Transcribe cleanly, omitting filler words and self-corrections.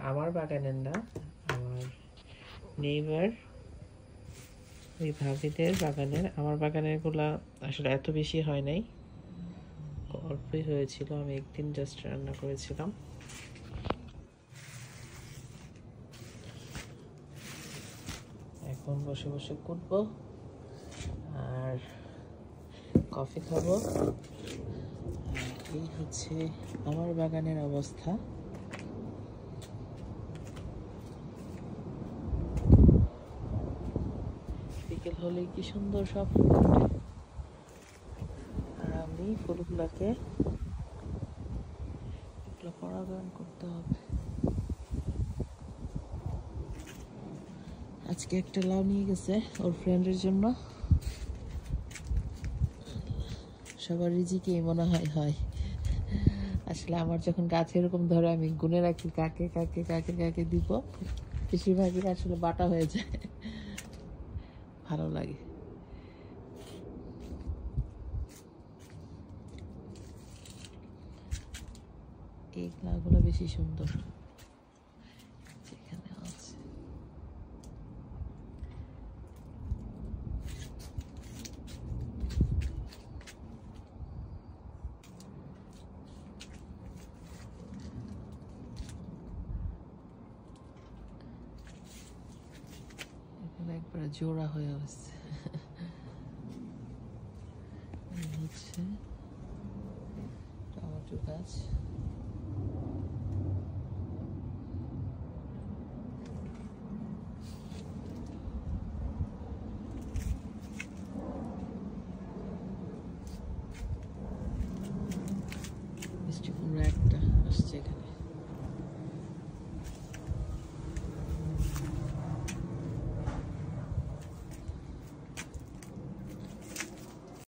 আমার বাগানের না, আমার নেইবার ওই ভাবিদের বাগানের। আমার বাগানের গুলা আসলে এত বেশি হয় নাই, অল্পই হয়েছিল। আমি একদিন জাস্ট রান্না করেছিলাম। এখন বসে বসে কুটবো আর কফি খাবো। এই হচ্ছে আমার বাগানের অবস্থা। বিকেল হলে কি সুন্দর সব ফুল ফোটে, আর আমি ফুলগুলাকে পরাগায়ন করতে হবে। আজকে একটা লাউ নিয়ে গেছে ওর ফ্রেন্ডের জন্য। সবার রিজিকেই মনে হয় হয়। আসলে আমার যখন গাছ এরকম ধরে আমি গুনে রাখি কাকে কাকে কাকে কাকে দিব, বেশিরভাগই আসলে বাটা হয়ে যায়। ভালো লাগে। এই লাউগুলো বেশি সুন্দর। এখানে আছে একবারে জোড়া হয়ে আছে। হচ্ছে টমেটো গাছ।